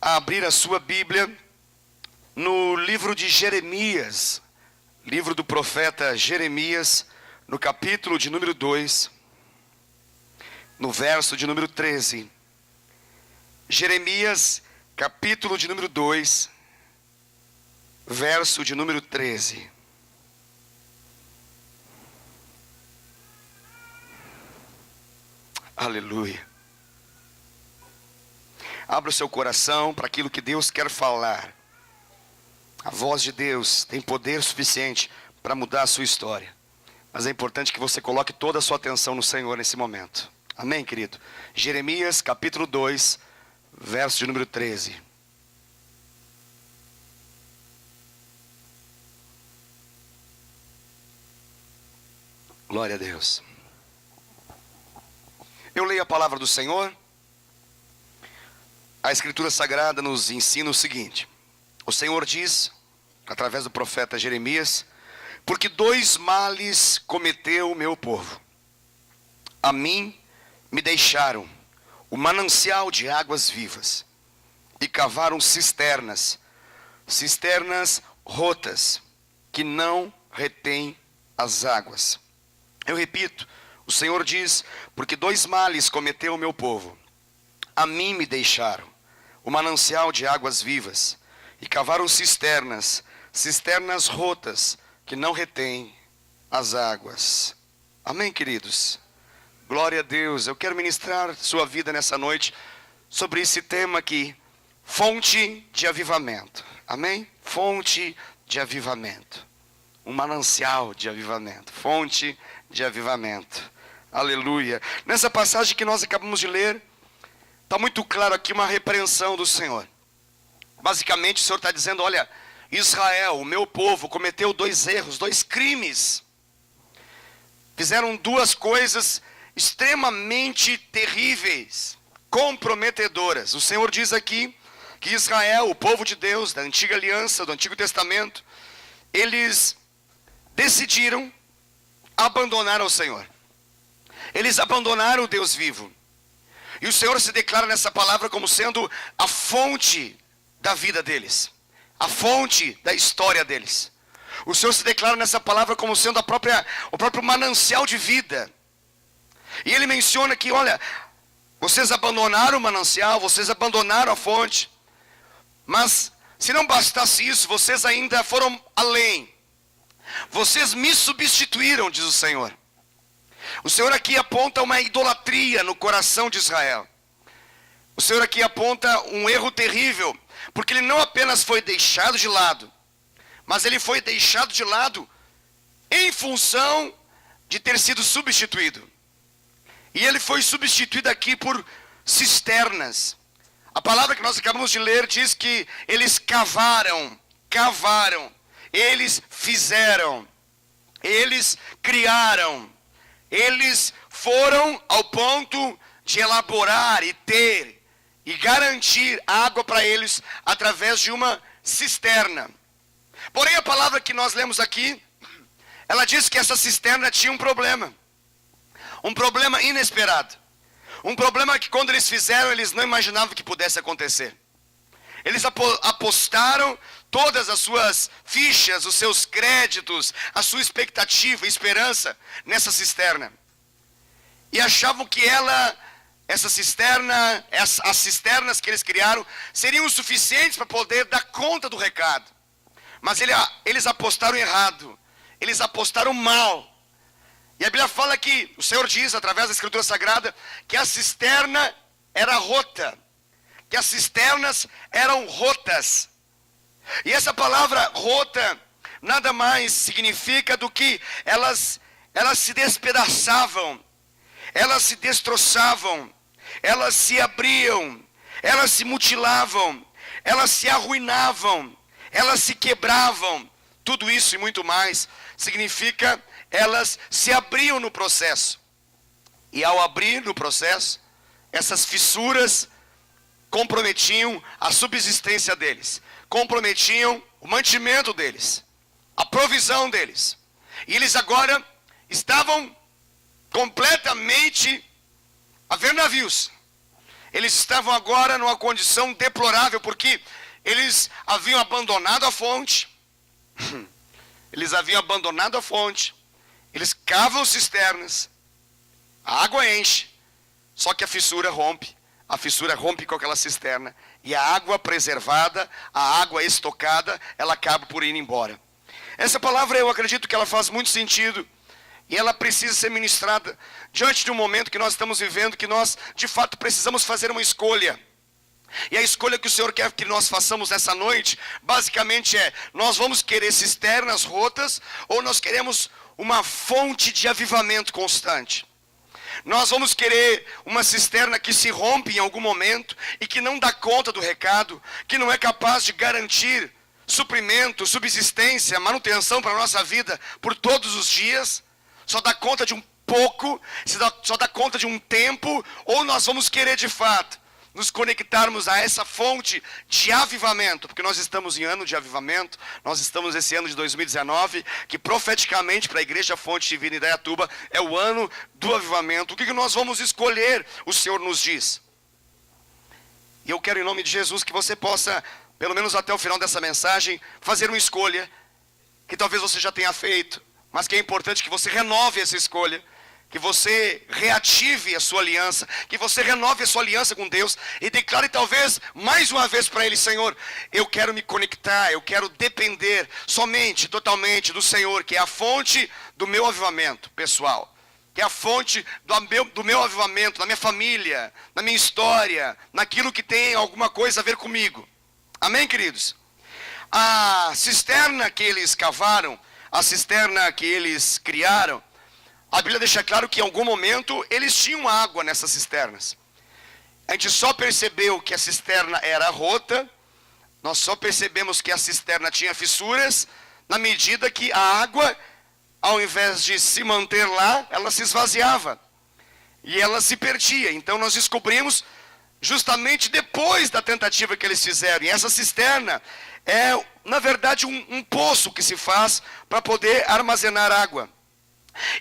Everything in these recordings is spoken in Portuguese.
a abrir a sua Bíblia no livro de Jeremias, livro do profeta Jeremias, no capítulo de número 2, no verso de número 13. Jeremias, capítulo de número 2, verso de número 13. Aleluia. Abra o seu coração para aquilo que Deus quer falar. A voz de Deus tem poder suficiente para mudar a sua história. Mas é importante que você coloque toda a sua atenção no Senhor nesse momento. Amém, querido? Jeremias, capítulo 2, verso de número 13. Glória a Deus. Eu leio a palavra do Senhor. A Escritura Sagrada nos ensina o seguinte. O Senhor diz, através do profeta Jeremias: porque dois males cometeu o meu povo. A mim me deixaram o manancial de águas vivas, e cavaram cisternas rotas, que não retêm as águas. Eu repito, o Senhor diz: porque dois males cometeu o meu povo. A mim me deixaram o manancial de águas vivas, e cavaram cisternas rotas, que não retêm as águas. Amém, queridos? Glória a Deus. Eu quero ministrar sua vida nessa noite sobre esse tema aqui: fonte de avivamento. Amém? Fonte de avivamento. Um manancial de avivamento. Fonte de avivamento. Aleluia. Nessa passagem que nós acabamos de ler, está muito claro aqui uma repreensão do Senhor. Basicamente o Senhor está dizendo: olha, Israel, o meu povo, cometeu dois erros, dois crimes. Fizeram duas coisas extremamente terríveis, comprometedoras. O Senhor diz aqui que Israel, o povo de Deus, da antiga aliança, do Antigo Testamento, eles decidiram abandonar o Senhor. Eles abandonaram o Deus vivo. E o Senhor se declara nessa palavra como sendo a fonte da vida deles, a fonte da história deles. O Senhor se declara nessa palavra como sendo o próprio manancial de vida. E Ele menciona que, olha, vocês abandonaram o manancial, vocês abandonaram a fonte. Mas se não bastasse isso, vocês ainda foram além. Vocês me substituíram, diz o Senhor. O Senhor aqui aponta uma idolatria no coração de Israel. O Senhor aqui aponta um erro terrível, porque ele não apenas foi deixado de lado, mas ele foi deixado de lado em função de ter sido substituído. E ele foi substituído aqui por cisternas. A palavra que nós acabamos de ler diz que eles cavaram, eles fizeram, eles criaram. Eles foram ao ponto de elaborar e ter e garantir água para eles através de uma cisterna. Porém, a palavra que nós lemos aqui, ela diz que essa cisterna tinha um problema inesperado. Um problema que quando eles fizeram, eles não imaginavam que pudesse acontecer. Eles apostaram todas as suas fichas, os seus créditos, a sua expectativa e esperança nessa cisterna. E achavam que as cisternas que eles criaram, seriam suficientes para poder dar conta do recado. Mas eles apostaram errado. Eles apostaram mal. E a Bíblia fala que, o Senhor diz, através da Escritura Sagrada, que a cisterna era rota. Que as cisternas eram rotas. E essa palavra rota nada mais significa do que elas se despedaçavam, elas se destroçavam, elas se abriam, elas se mutilavam, elas se arruinavam, elas se quebravam. Tudo isso e muito mais significa elas se abriam no processo. E ao abrir no processo, essas fissuras comprometiam a subsistência deles, comprometiam o mantimento deles, a provisão deles. E eles agora estavam completamente a ver navios. Eles estavam agora numa condição deplorável, porque eles haviam abandonado a fonte. Eles haviam abandonado a fonte. Eles cavam cisternas. A água enche. Só que a fissura rompe. A fissura rompe com aquela cisterna. E a água preservada, a água estocada, ela acaba por ir embora. Essa palavra, eu acredito que ela faz muito sentido. E ela precisa ser ministrada diante de um momento que nós estamos vivendo, que nós, de fato, precisamos fazer uma escolha. E a escolha que o Senhor quer que nós façamos essa noite, basicamente é: nós vamos querer cisternas rotas, ou nós queremos uma fonte de avivamento constante? Nós vamos querer uma cisterna que se rompe em algum momento, e que não dá conta do recado, que não é capaz de garantir suprimento, subsistência, manutenção para a nossa vida por todos os dias, só dá conta de um pouco, só dá conta de um tempo, ou nós vamos querer de fato nos conectarmos a essa fonte de avivamento, porque nós estamos em ano de avivamento, nós estamos esse ano de 2019, que profeticamente para a Igreja Fonte Divina Indaiatuba é o ano do avivamento. O que nós vamos escolher, o Senhor nos diz. E eu quero, em nome de Jesus, que você possa, pelo menos até o final dessa mensagem, fazer uma escolha, que talvez você já tenha feito, mas que é importante que você renove essa escolha, que você reative a sua aliança, que você renove a sua aliança com Deus e declare talvez mais uma vez para Ele: Senhor, eu quero me conectar, eu quero depender somente, totalmente do Senhor, que é a fonte do meu avivamento pessoal, que é a fonte do meu avivamento, na minha família, na minha história, naquilo que tem alguma coisa a ver comigo. Amém, queridos? A cisterna que eles cavaram, a cisterna que eles criaram, a Bíblia deixa claro que em algum momento eles tinham água nessas cisternas. A gente só percebeu que a cisterna era rota, nós só percebemos que a cisterna tinha fissuras, na medida que a água, ao invés de se manter lá, ela se esvaziava. E ela se perdia. Então nós descobrimos justamente depois da tentativa que eles fizeram. E essa cisterna é, na verdade, um poço que se faz para poder armazenar água.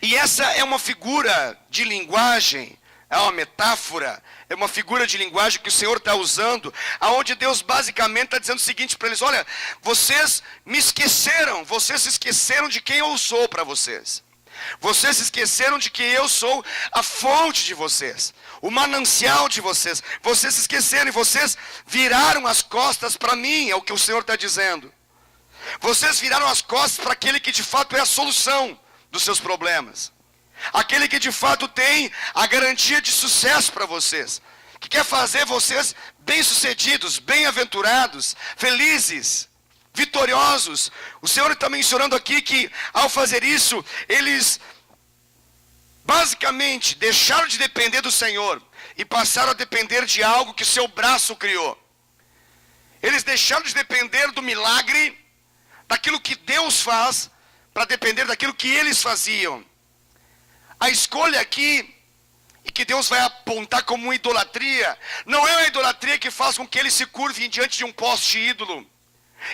E essa é uma figura de linguagem, é uma metáfora, é uma figura de linguagem que o Senhor está usando, aonde Deus basicamente está dizendo o seguinte para eles: olha, vocês me esqueceram, vocês se esqueceram de quem eu sou para vocês. Vocês se esqueceram de que eu sou a fonte de vocês, o manancial de vocês. Vocês se esqueceram e vocês viraram as costas para mim, é o que o Senhor está dizendo. Vocês viraram as costas para aquele que de fato é a solução dos seus problemas, aquele que de fato tem a garantia de sucesso para vocês, que quer fazer vocês bem-sucedidos, bem-aventurados, felizes, vitoriosos. O Senhor está mencionando aqui que ao fazer isso, eles basicamente deixaram de depender do Senhor e passaram a depender de algo que seu braço criou. Eles deixaram de depender do milagre, daquilo que Deus faz, para depender daquilo que eles faziam. A escolha aqui, e que Deus vai apontar como uma idolatria, não é uma idolatria que faz com que eles se curvem diante de um poste ídolo.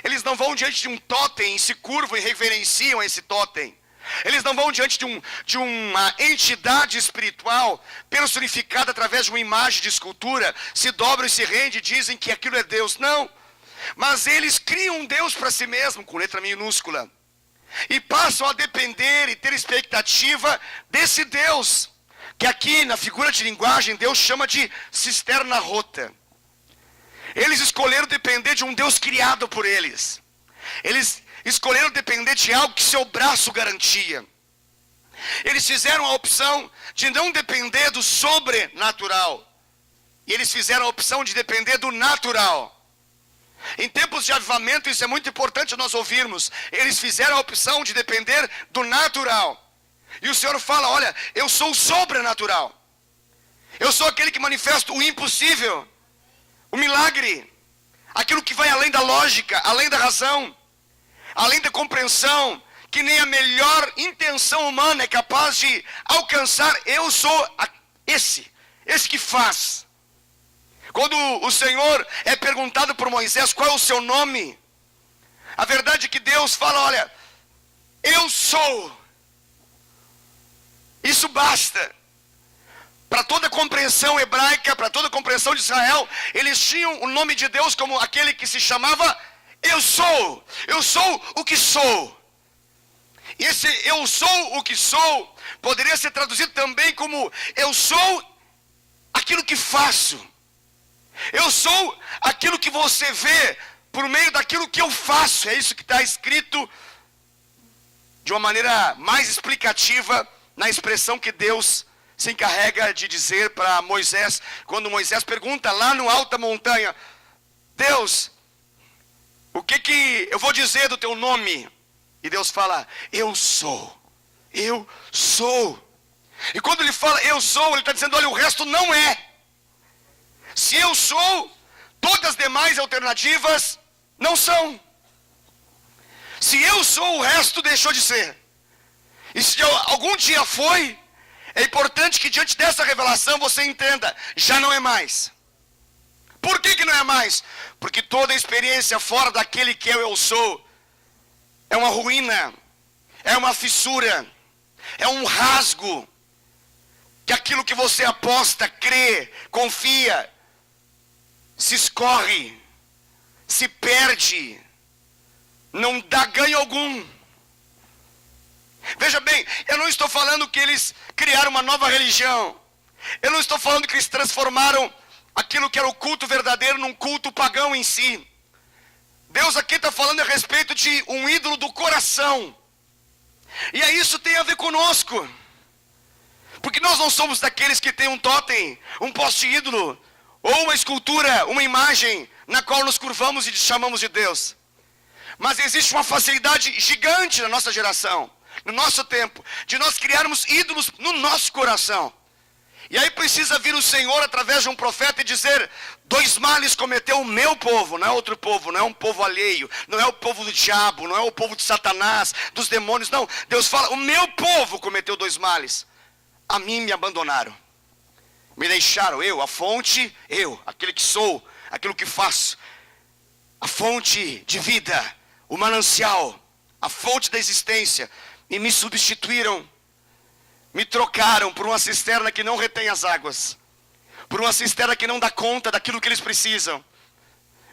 Eles não vão diante de um totem e se curvam e reverenciam esse totem. Eles não vão diante de uma entidade espiritual personificada através de uma imagem de escultura, se dobram e se rendem e dizem que aquilo é Deus. Não, mas eles criam um Deus para si mesmo, com letra minúscula, e passam a depender e ter expectativa desse Deus, que aqui na figura de linguagem Deus chama de cisterna rota. Eles escolheram depender de um Deus criado por eles. Eles escolheram depender de algo que seu braço garantia. Eles fizeram a opção de não depender do sobrenatural, e eles fizeram a opção de depender do natural. Em tempos de avivamento, isso é muito importante nós ouvirmos. Eles fizeram a opção de depender do natural. E o Senhor fala: olha, eu sou o sobrenatural. Eu sou aquele que manifesta o impossível, o milagre, aquilo que vai além da lógica, além da razão, além da compreensão, que nem a melhor intenção humana é capaz de alcançar. Eu sou esse que faz. Quando o Senhor é perguntado por Moisés qual é o seu nome, a verdade é que Deus fala: olha, eu sou. Isso basta. Para toda a compreensão hebraica, para toda a compreensão de Israel, eles tinham o nome de Deus como aquele que se chamava Eu sou o que sou. E esse eu sou o que sou poderia ser traduzido também como eu sou aquilo que faço. Eu sou aquilo que você vê por meio daquilo que eu faço. É isso que está escrito de uma maneira mais explicativa na expressão que Deus se encarrega de dizer para Moisés, quando Moisés pergunta lá no alto da montanha: Deus, o que eu vou dizer do teu nome? E Deus fala: eu sou. Eu sou. E quando ele fala eu sou, ele está dizendo: olha, o resto não é. Se eu sou, todas as demais alternativas não são. Se eu sou, o resto deixou de ser. E se algum dia foi, é importante que diante dessa revelação você entenda: já não é mais. Por que não é mais? Porque toda experiência fora daquele que eu sou é uma ruína, é uma fissura, é um rasgo, que aquilo que você aposta, crê, confia, se escorre, se perde, não dá ganho algum. Veja bem, eu não estou falando que eles criaram uma nova religião. Eu não estou falando que eles transformaram aquilo que era o culto verdadeiro num culto pagão em si. Deus aqui está falando a respeito de um ídolo do coração. E aí isso tem a ver conosco. Porque nós não somos daqueles que tem um totem, um poste ídolo, ou uma escultura, uma imagem na qual nos curvamos e chamamos de Deus. Mas existe uma facilidade gigante na nossa geração, no nosso tempo, de nós criarmos ídolos no nosso coração. E aí precisa vir o Senhor através de um profeta e dizer: dois males cometeu o meu povo, não é outro povo, não é um povo alheio, não é o povo do diabo, não é o povo de Satanás, dos demônios, não. Deus fala: o meu povo cometeu dois males. A mim me abandonaram, me deixaram, eu, a fonte, eu, aquele que sou, aquilo que faço, a fonte de vida, o manancial, a fonte da existência, e me substituíram, me trocaram por uma cisterna que não retém as águas, por uma cisterna que não dá conta daquilo que eles precisam.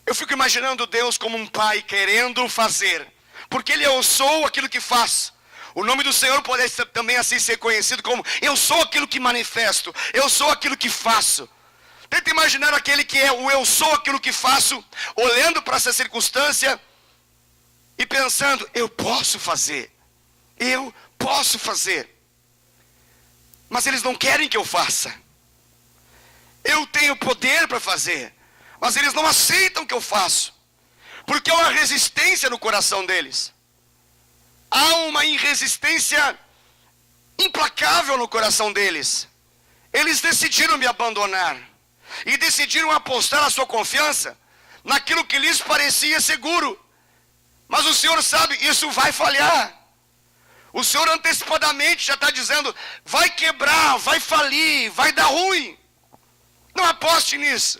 Eu fico imaginando Deus como um pai querendo fazer, porque Ele eu sou aquilo que faço. O nome do Senhor pode também assim ser conhecido como eu sou aquilo que manifesto, eu sou aquilo que faço. Tenta imaginar aquele que é o eu sou aquilo que faço, olhando para essa circunstância e pensando: eu posso fazer, eu posso fazer. Mas eles não querem que eu faça. Eu tenho poder para fazer, mas eles não aceitam que eu faço, porque há uma resistência no coração deles. Há uma irresistência implacável no coração deles. Eles decidiram me abandonar e decidiram apostar a sua confiança naquilo que lhes parecia seguro. Mas o Senhor sabe, isso vai falhar. O Senhor antecipadamente já está dizendo: vai quebrar, vai falir, vai dar ruim. Não aposte nisso.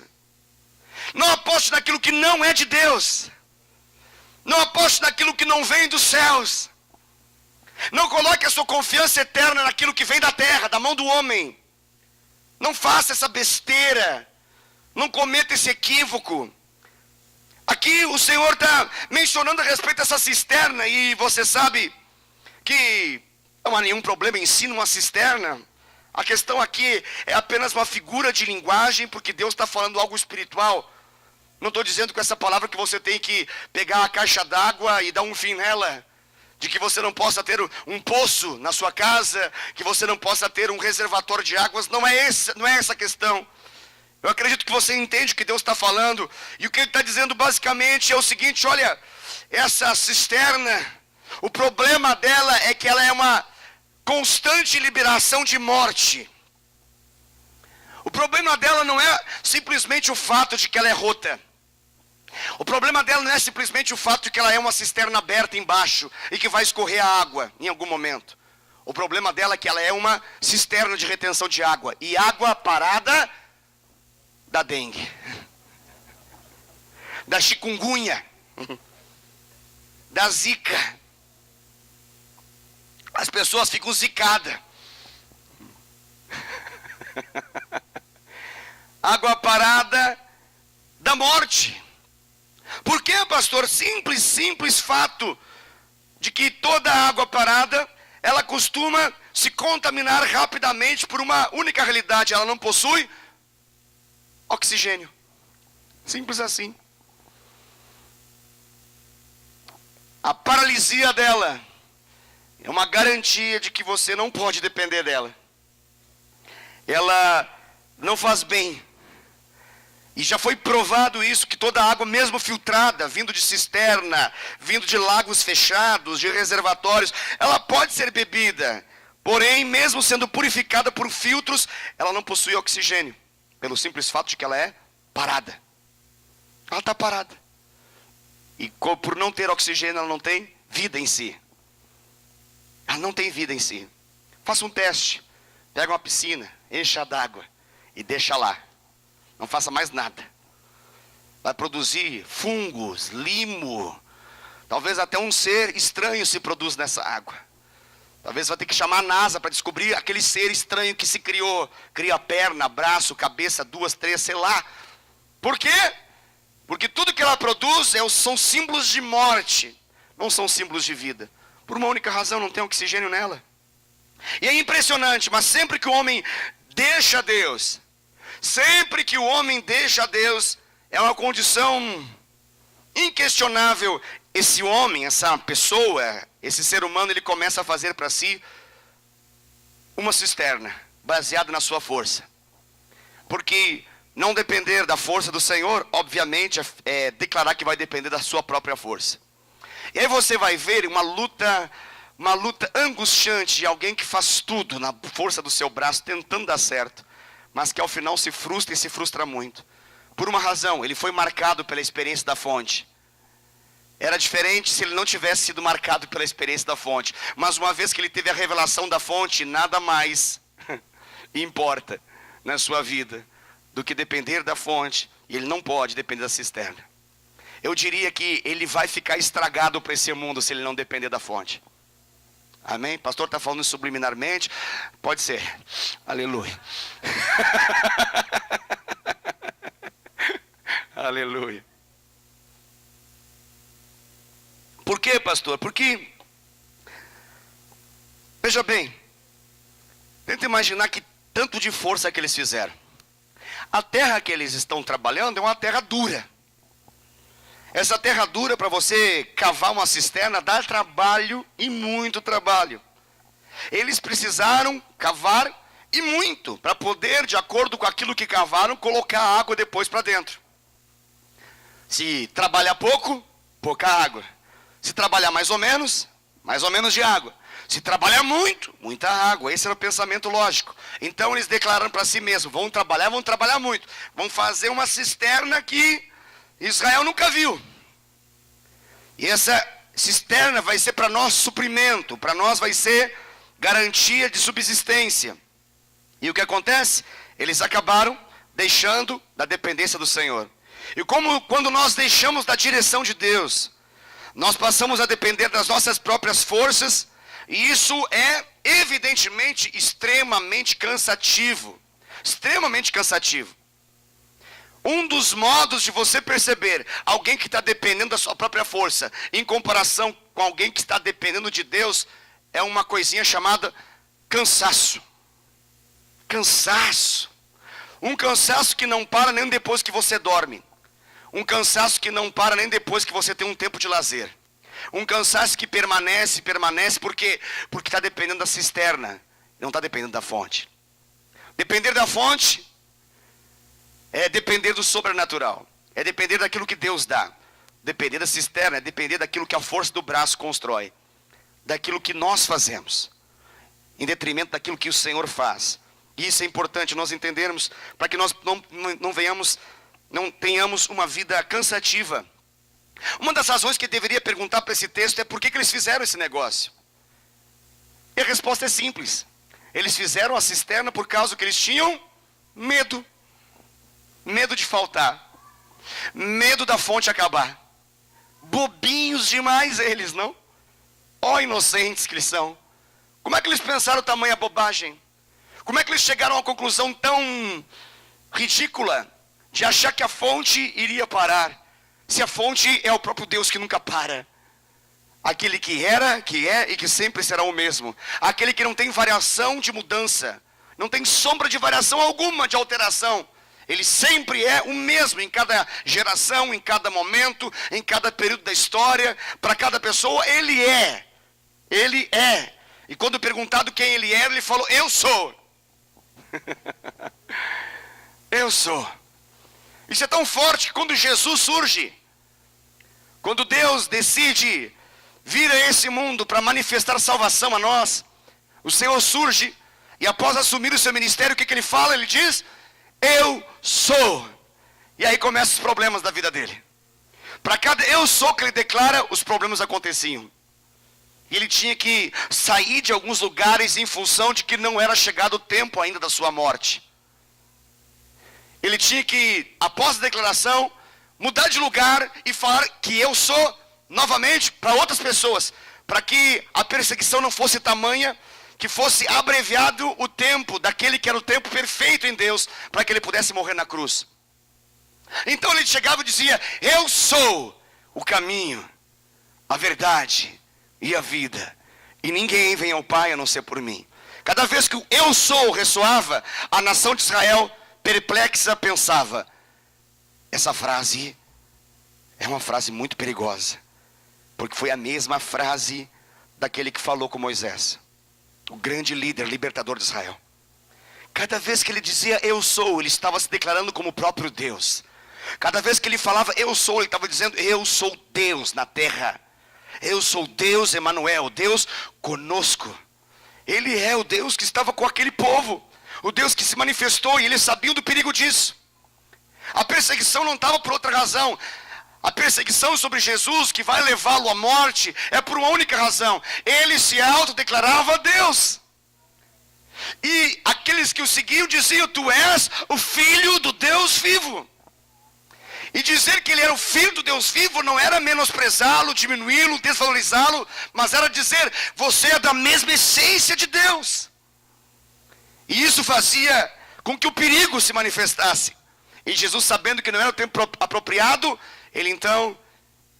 Não aposte naquilo que não é de Deus. Não aposte naquilo que não vem dos céus. Não coloque a sua confiança eterna naquilo que vem da terra, da mão do homem. Não faça essa besteira. Não cometa esse equívoco. Aqui o Senhor está mencionando a respeito dessa cisterna, e você sabe que não há nenhum problema em si numa cisterna. A questão aqui é apenas uma figura de linguagem, porque Deus está falando algo espiritual. Não estou dizendo com essa palavra que você tem que pegar a caixa d'água e dar um fim nela, de que você não possa ter um poço na sua casa, que você não possa ter um reservatório de águas. Não é essa a questão. Eu acredito que você entende o que Deus está falando. E o que Ele está dizendo basicamente é o seguinte: olha, essa cisterna, o problema dela é que ela é uma constante liberação de morte. O problema dela não é simplesmente o fato de que ela é rota. O problema dela não é simplesmente o fato de que ela é uma cisterna aberta embaixo e que vai escorrer a água em algum momento. O problema dela é que ela é uma cisterna de retenção de água. E água parada da dengue, da chikungunya, da zika. As pessoas ficam zicadas. Água parada da morte. Por quê, pastor? Simples fato de que toda água parada, ela costuma se contaminar rapidamente por uma única realidade. Ela não possui oxigênio. Simples assim. A paralisia dela é uma garantia de que você não pode depender dela. Ela não faz bem. E já foi provado isso, que toda água, mesmo filtrada, vindo de cisterna, vindo de lagos fechados, de reservatórios, ela pode ser bebida. Porém, mesmo sendo purificada por filtros, ela não possui oxigênio. Pelo simples fato de que ela é parada. Ela está parada. E por não ter oxigênio, ela não tem vida em si. Ela não tem vida em si. Faça um teste. Pega uma piscina, encha d'água e deixa lá. Não faça mais nada. Vai produzir fungos, limo. Talvez até um ser estranho se produz nessa água. Talvez vai ter que chamar a NASA para descobrir aquele ser estranho que se criou. Cria perna, braço, cabeça, 2, 3, sei lá. Por quê? Porque tudo que ela produz são símbolos de morte. Não são símbolos de vida. Por uma única razão, não tem oxigênio nela. E é impressionante, mas sempre que o homem deixa Deus, sempre que o homem deixa Deus, é uma condição inquestionável. Esse homem, essa pessoa, esse ser humano, ele começa a fazer para si uma cisterna, baseada na sua força. Porque não depender da força do Senhor, obviamente, é declarar que vai depender da sua própria força. E aí você vai ver uma luta angustiante de alguém que faz tudo na força do seu braço, tentando dar certo, mas que ao final se frustra e se frustra muito. Por uma razão, ele foi marcado pela experiência da fonte. Era diferente se ele não tivesse sido marcado pela experiência da fonte. Mas uma vez que ele teve a revelação da fonte, nada mais importa na sua vida do que depender da fonte. E ele não pode depender da cisterna. Eu diria que ele vai ficar estragado para esse mundo se ele não depender da fonte. Amém? O pastor está falando subliminarmente? Pode ser. Aleluia. Aleluia. Por quê, pastor? Porque, veja bem, tenta imaginar que tanto de força que eles fizeram. A terra que eles estão trabalhando é uma terra dura. Essa terra dura, para você cavar uma cisterna, dá trabalho e muito trabalho. Eles precisaram cavar e muito, para poder, de acordo com aquilo que cavaram, colocar a água depois para dentro. Se trabalhar pouco, pouca água. Se trabalhar mais ou menos de água. Se trabalhar muito, muita água. Esse era o pensamento lógico. Então eles declararam para si mesmos, vão trabalhar muito. Vão fazer uma cisterna que Israel nunca viu. E essa cisterna vai ser para nós suprimento, para nós vai ser garantia de subsistência. E o que acontece? Eles acabaram deixando da dependência do Senhor. E quando nós deixamos da direção de Deus, nós passamos a depender das nossas próprias forças, e isso é evidentemente extremamente cansativo. Extremamente cansativo. Um dos modos de você perceber alguém que está dependendo da sua própria força, em comparação com alguém que está dependendo de Deus, é uma coisinha chamada cansaço. Cansaço. Um cansaço que não para nem depois que você dorme. Um cansaço que não para nem depois que você tem um tempo de lazer. Um cansaço que permanece porque está dependendo da cisterna, não está dependendo da fonte. Depender da fonte é depender do sobrenatural, é depender daquilo que Deus dá. Depender da cisterna é depender daquilo que a força do braço constrói, daquilo que nós fazemos, em detrimento daquilo que o Senhor faz. E isso é importante nós entendermos, para que nós não tenhamos uma vida cansativa. Uma das razões que eu deveria perguntar para esse texto é por que eles fizeram esse negócio. E a resposta é simples. Eles fizeram a cisterna por causa que eles tinham medo. Medo de faltar. Medo da fonte acabar. Bobinhos demais eles, não? Ó inocentes que eles são. Como é que eles pensaram tamanha bobagem? Como é que eles chegaram a uma conclusão tão ridícula de achar que a fonte iria parar, se a fonte é o próprio Deus que nunca para? Aquele que era, que é e que sempre será o mesmo. Aquele que não tem variação de mudança, não tem sombra de variação alguma, de alteração. Ele sempre é o mesmo em cada geração, em cada momento, em cada período da história. Para cada pessoa, Ele é. Ele é. E quando perguntado quem Ele era, Ele falou, eu sou. Eu sou. Isso é tão forte que quando Jesus surge, quando Deus decide vir a esse mundo para manifestar salvação a nós, o Senhor surge e após assumir o seu ministério, o que Ele fala? Ele diz, eu sou. E aí começam os problemas da vida dele. Para cada eu sou que ele declara, os problemas aconteciam. E ele tinha que sair de alguns lugares em função de que não era chegado o tempo ainda da sua morte. Ele tinha que, após a declaração, mudar de lugar e falar que eu sou novamente para outras pessoas, para que a perseguição não fosse tamanha, que fosse abreviado o tempo daquele que era o tempo perfeito em Deus, para que ele pudesse morrer na cruz. Então ele chegava e dizia, eu sou o caminho, a verdade e a vida, e ninguém vem ao Pai a não ser por mim. Cada vez que o eu sou ressoava, a nação de Israel, perplexa, pensava, essa frase é uma frase muito perigosa, porque foi a mesma frase daquele que falou com Moisés, o grande líder, libertador de Israel. Cada vez que ele dizia eu sou, ele estava se declarando como o próprio Deus. Cada vez que ele falava eu sou, ele estava dizendo eu sou Deus na terra. Eu sou Deus Emanuel, Deus conosco. Ele é o Deus que estava com aquele povo, o Deus que se manifestou, e eles sabiam do perigo disso. A perseguição não estava por outra razão. A perseguição sobre Jesus, que vai levá-lo à morte, é por uma única razão. Ele se autodeclarava Deus. E aqueles que o seguiam diziam, tu és o filho do Deus vivo. E dizer que ele era o filho do Deus vivo não era menosprezá-lo, diminuí-lo, desvalorizá-lo, mas era dizer, você é da mesma essência de Deus. E isso fazia com que o perigo se manifestasse. E Jesus, sabendo que não era o tempo apropriado, ele então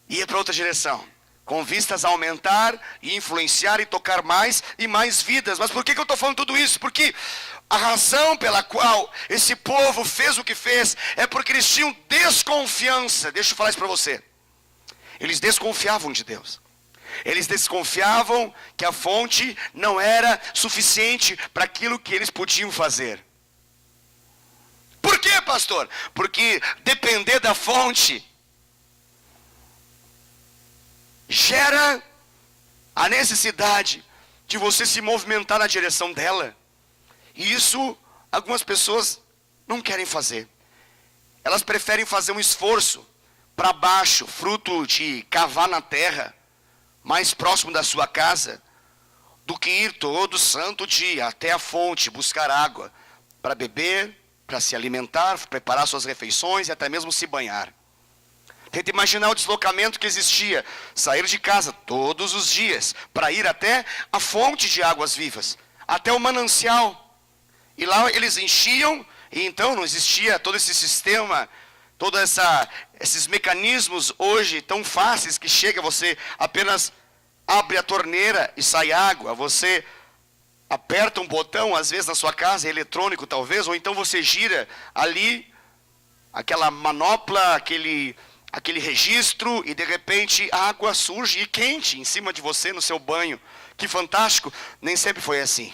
ia para outra direção, com vistas a aumentar e influenciar e tocar mais e mais vidas. Mas por que eu estou falando tudo isso? Porque a razão pela qual esse povo fez o que fez é porque eles tinham desconfiança. Deixa eu falar isso para você. Eles desconfiavam de Deus. Eles desconfiavam que a fonte não era suficiente para aquilo que eles podiam fazer. Por quê, pastor? Porque depender da fonte gera a necessidade de você se movimentar na direção dela. E isso algumas pessoas não querem fazer. Elas preferem fazer um esforço para baixo, fruto de cavar na terra, mais próximo da sua casa, do que ir todo santo dia até a fonte buscar água para beber, para se alimentar, preparar suas refeições e até mesmo se banhar. Tenta imaginar o deslocamento que existia, sair de casa todos os dias, para ir até a fonte de águas vivas, até o manancial. E lá eles enchiam, e então não existia todo esse sistema, todos esses mecanismos hoje tão fáceis que chega, você apenas abre a torneira e sai água, você aperta um botão, às vezes na sua casa, é eletrônico talvez, ou então você gira ali, aquela manopla, aquele registro, e de repente a água surge e quente em cima de você no seu banho. Que fantástico. Nem sempre foi assim.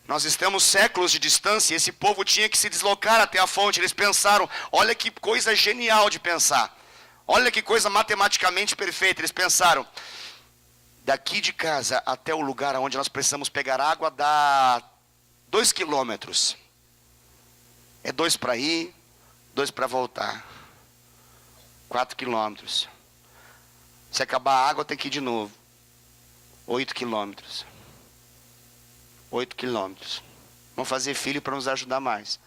Nós estamos séculos de distância e esse povo tinha que se deslocar até a fonte. Eles pensaram, olha que coisa genial de pensar, olha que coisa matematicamente perfeita. Eles pensaram, daqui de casa até o lugar onde nós precisamos pegar água dá 2 quilômetros. É 2 para ir, 2 para voltar. 4 quilômetros. Se acabar a água, tem que ir de novo. 8 quilômetros. 8 quilômetros. Vamos fazer filho para nos ajudar mais.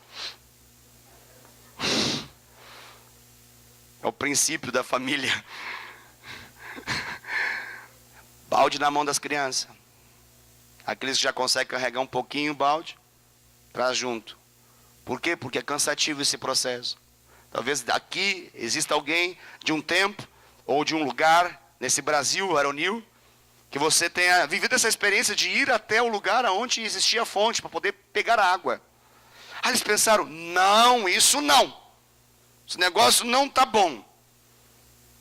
É o princípio da família. Balde na mão das crianças. Aqueles que já conseguem carregar um pouquinho o balde, traz junto. Por quê? Porque é cansativo esse processo. Talvez aqui exista alguém de um tempo ou de um lugar, nesse Brasil varonil, que você tenha vivido essa experiência de ir até o lugar onde existia a fonte para poder pegar a água. Aí eles pensaram, não, isso não. Esse negócio não está bom.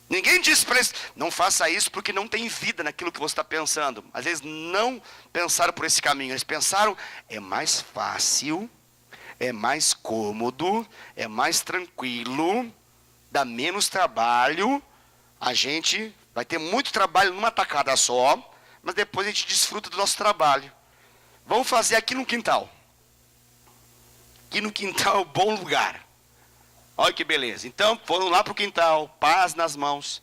Ninguém disse para eles, não faça isso porque não tem vida naquilo que você está pensando. Mas eles não pensaram por esse caminho. Eles pensaram, é mais fácil, é mais cômodo, é mais tranquilo, dá menos trabalho. A gente vai ter muito trabalho numa tacada só, mas depois a gente desfruta do nosso trabalho. Vamos fazer aqui no quintal. Aqui no quintal é um bom lugar. Olha que beleza. Então foram lá para o quintal, paz nas mãos,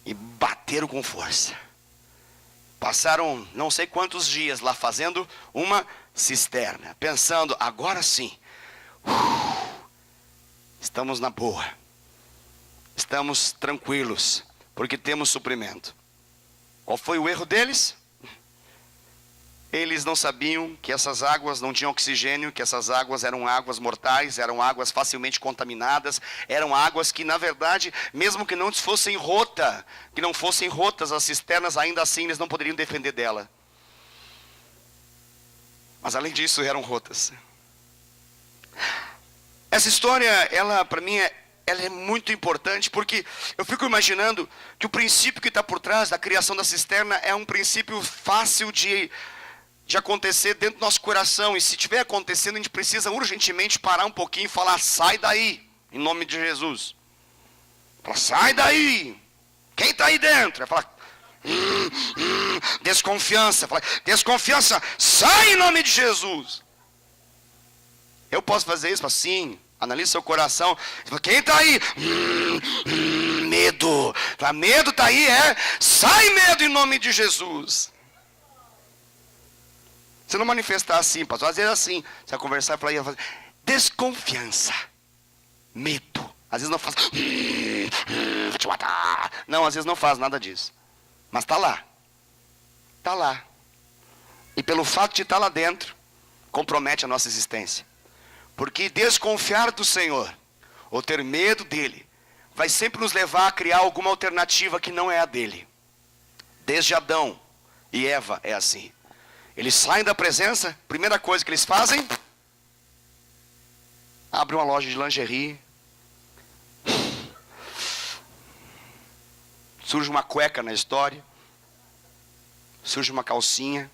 e bateram com força. Passaram não sei quantos dias lá fazendo uma cisterna, pensando, agora sim, estamos na boa, estamos tranquilos, porque temos suprimento. Qual foi o erro deles? Eles não sabiam que essas águas não tinham oxigênio, que essas águas eram águas mortais, eram águas facilmente contaminadas, eram águas que, na verdade, mesmo que não fossem que não fossem rotas as cisternas, ainda assim eles não poderiam defender dela. Mas além disso, eram rotas. Essa história, ela para mim ela é muito importante, porque eu fico imaginando que o princípio que está por trás da criação da cisterna é um princípio fácil de acontecer dentro do nosso coração. E se estiver acontecendo, a gente precisa urgentemente parar um pouquinho e falar, sai daí, em nome de Jesus. Fala, sai daí. Quem está aí dentro? Vai falar, desconfiança. Fala, desconfiança, sai em nome de Jesus. Eu posso fazer isso? Sim. Analise seu coração. Quem está aí? Medo. Fala, medo está aí, é? Sai medo em nome de Jesus. Você não manifestar assim, pastor. Às vezes assim. Você vai conversar e falar, desconfiança. Medo. Às vezes não faz, vou te matar. Não, às vezes não faz nada disso. Mas está lá. Está lá. E pelo fato de estar lá dentro, compromete a nossa existência. Porque desconfiar do Senhor, ou ter medo dele, vai sempre nos levar a criar alguma alternativa que não é a dele. Desde Adão e Eva é assim. Eles saem da presença, primeira coisa que eles fazem, abre uma loja de lingerie, surge uma cueca na história, surge uma calcinha,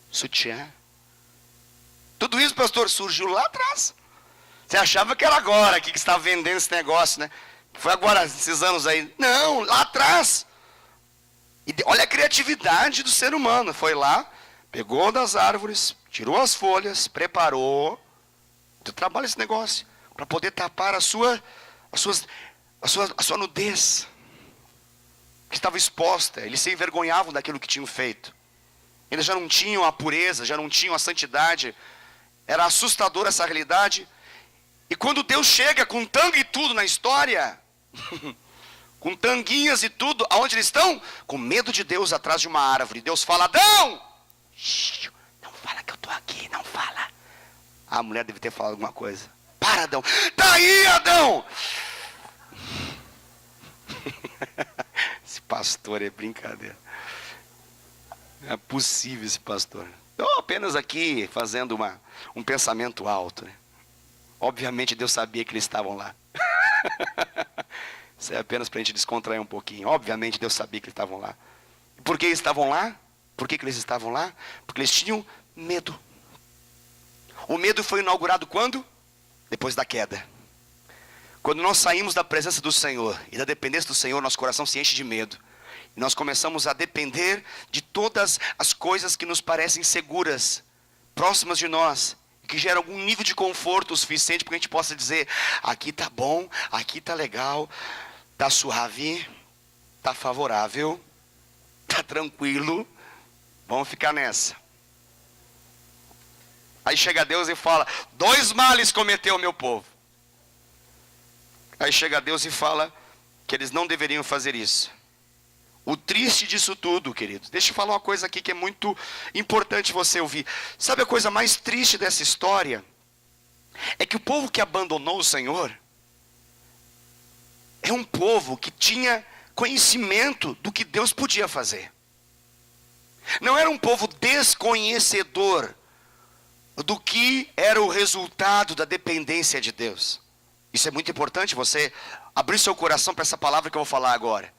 sutiã. Tudo isso, pastor, surgiu lá atrás. Você achava que era agora que está vendendo esse negócio, né? Foi agora, esses anos aí. Não, lá atrás. E olha a criatividade do ser humano. Foi lá, pegou das árvores, tirou as folhas, preparou. Tu trabalha esse negócio para poder tapar a sua nudez, que estava exposta. Eles se envergonhavam daquilo que tinham feito. Eles já não tinham a pureza, já não tinham a santidade. Era assustadora essa realidade. E quando Deus chega com tangue e tudo na história, com tanguinhas e tudo, aonde eles estão? Com medo de Deus atrás de uma árvore. Deus fala, Adão! Não fala que eu estou aqui, não fala. A mulher deve ter falado alguma coisa. Para, Adão. Tá aí, Adão! Esse pastor é brincadeira. Não é possível esse pastor. Eu apenas aqui fazendo um pensamento alto, né? Obviamente Deus sabia que eles estavam lá. Isso é apenas para a gente descontrair um pouquinho. Obviamente Deus sabia que eles estavam lá. E por que eles estavam lá? Por que eles estavam lá? Porque eles tinham medo. O medo foi inaugurado quando? Depois da queda. Quando nós saímos da presença do Senhor e da dependência do Senhor, nosso coração se enche de medo. E nós começamos a depender de todas as coisas que nos parecem seguras, próximas de nós, que geram algum nível de conforto o suficiente para que a gente possa dizer, aqui está bom, aqui está legal, está suave, está favorável, está tranquilo, vamos ficar nessa. Aí chega Deus e fala, 2 males cometeu o meu povo. Aí chega Deus e fala que eles não deveriam fazer isso. O triste disso tudo, queridos, deixa eu falar uma coisa aqui que é muito importante você ouvir. Sabe a coisa mais triste dessa história? É que o povo que abandonou o Senhor é um povo que tinha conhecimento do que Deus podia fazer. Não era um povo desconhecedor do que era o resultado da dependência de Deus. Isso é muito importante, você abrir seu coração para essa palavra que eu vou falar agora.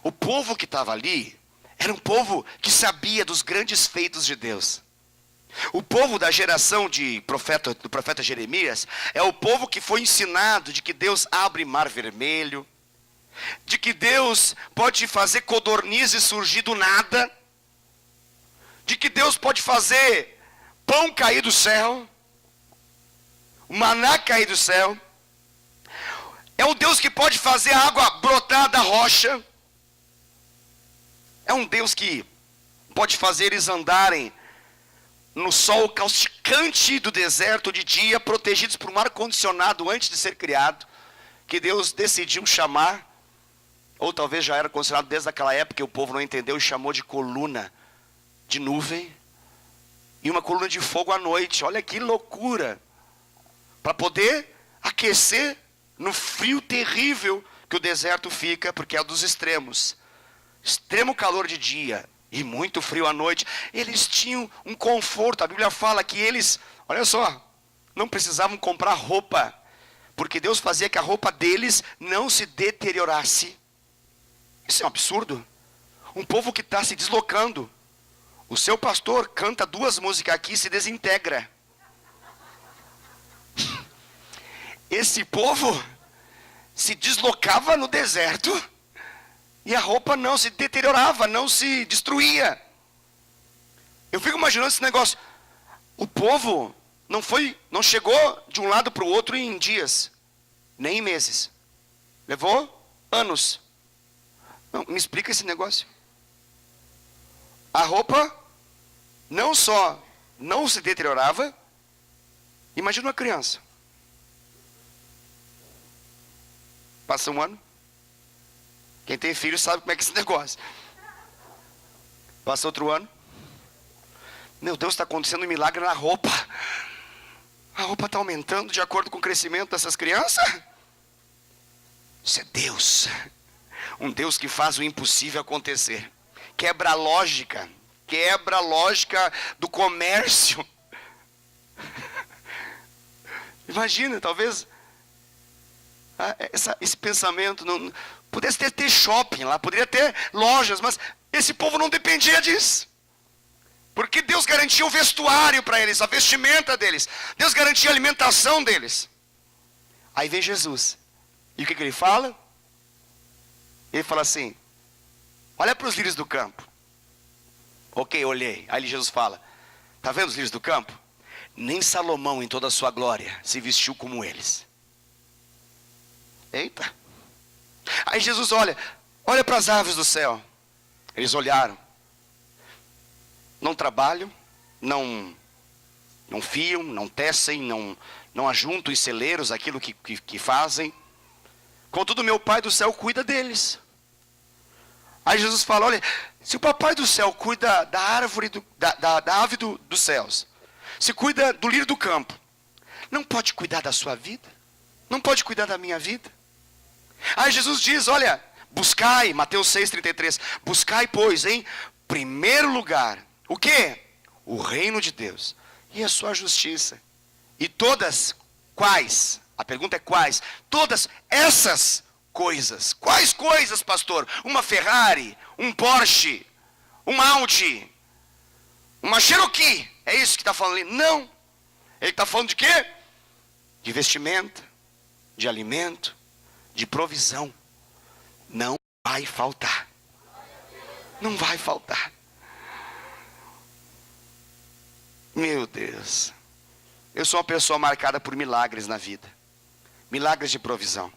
O povo que estava ali era um povo que sabia dos grandes feitos de Deus. O povo da geração do profeta Jeremias é o povo que foi ensinado de que Deus abre mar vermelho, de que Deus pode fazer codornizes surgir do nada, de que Deus pode fazer pão cair do céu, o maná cair do céu. É um Deus que pode fazer a água brotar da rocha. É um Deus que pode fazer eles andarem no sol causticante do deserto de dia, protegidos por um ar-condicionado antes de ser criado, que Deus decidiu chamar, ou talvez já era considerado desde aquela época, que o povo não entendeu e chamou de coluna de nuvem, e uma coluna de fogo à noite. Olha que loucura! Para poder aquecer no frio terrível que o deserto fica, porque é dos extremos. Extremo calor de dia e muito frio à noite. Eles tinham um conforto. A Bíblia fala que eles, olha só, não precisavam comprar roupa, porque Deus fazia que a roupa deles não se deteriorasse. Isso é um absurdo. Um povo que está se deslocando. O seu pastor canta 2 músicas aqui e se desintegra. Esse povo se deslocava no deserto e a roupa não se deteriorava, não se destruía. Eu fico imaginando esse negócio. O povo não chegou de um lado para o outro em dias, nem em meses. Levou anos. Não, me explica esse negócio. A roupa não só não se deteriorava. Imagina uma criança. Passa um ano. Quem tem filho sabe como é que é esse negócio. Passa outro ano. Meu Deus, está acontecendo um milagre na roupa. A roupa está aumentando de acordo com o crescimento dessas crianças. Isso é Deus. Um Deus que faz o impossível acontecer. Quebra a lógica. Quebra a lógica do comércio. Imagina, talvez esse pensamento não pudesse ter shopping lá, poderia ter lojas, mas esse povo não dependia disso, porque Deus garantia o vestuário para eles, a vestimenta deles, Deus garantia a alimentação deles. Aí vem Jesus, e o que ele fala? Ele fala assim: olha para os lírios do campo. Ok, olhei. Aí Jesus fala: está vendo os lírios do campo? Nem Salomão em toda a sua glória se vestiu como eles. Eita. Aí Jesus olha para as aves do céu. Eles olharam. Não trabalham, não fiam, não tecem, não ajuntam em celeiros aquilo que fazem. Contudo, meu Pai do céu cuida deles. Aí Jesus fala: olha, se o Papai do céu cuida da árvore, da ave dos céus, se cuida do lírio do campo, não pode cuidar da sua vida? Não pode cuidar da minha vida? Aí Jesus diz: olha, buscai, Mateus 6,33, buscai, pois, em primeiro lugar, o quê? O reino de Deus e a sua justiça. E todas, quais? A pergunta é quais? Todas essas coisas. Quais coisas, pastor? Uma Ferrari, um Porsche, um Audi, uma Cherokee. É isso que está falando ali? Não. Ele está falando de quê? De vestimenta, de alimento, de provisão. Não vai faltar. Não vai faltar. Meu Deus. Eu sou uma pessoa marcada por milagres na vida. Milagres de provisão.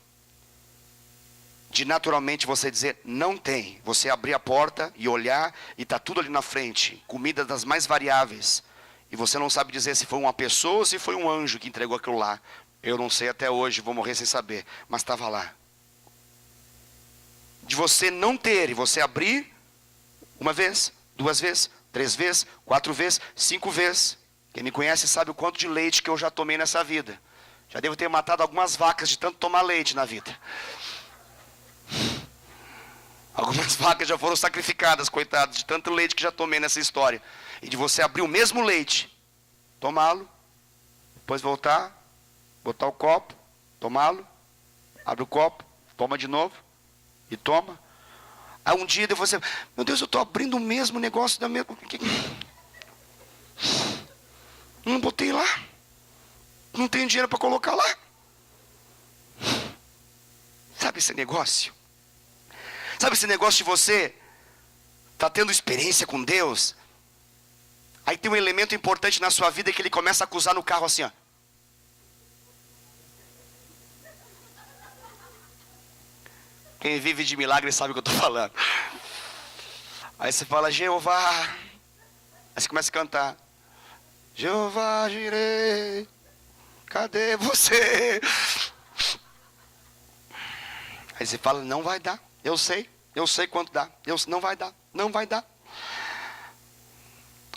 De naturalmente você dizer não tem. Você abrir a porta e olhar e está tudo ali na frente. Comida das mais variáveis. E você não sabe dizer se foi uma pessoa ou se foi um anjo que entregou aquilo lá. Eu não sei até hoje, vou morrer sem saber. Mas estava lá. De você não ter e você abrir uma vez, 2 vezes, 3 vezes, 4 vezes, 5 vezes. Quem me conhece sabe o quanto de leite que eu já tomei nessa vida. Já devo ter matado algumas vacas de tanto tomar leite na vida. Algumas vacas já foram sacrificadas, coitadas, de tanto leite que já tomei nessa história. E de você abrir o mesmo leite, tomá-lo, depois voltar, botar o copo, tomá-lo, abre o copo, toma de novo e toma. Aí um dia você, meu Deus, eu estou abrindo o mesmo negócio da mesma. Não botei lá. Não tenho dinheiro para colocar lá. Sabe esse negócio? Sabe esse negócio de você tá tendo experiência com Deus? Aí tem um elemento importante na sua vida que ele começa a acusar no carro assim, ó. Quem vive de milagre sabe o que eu estou falando. Aí você fala, Jeová. Aí você começa a cantar. Jeová, girei. Cadê você? Aí você fala, não vai dar. Eu sei quanto dá. Não vai dar, não vai dar.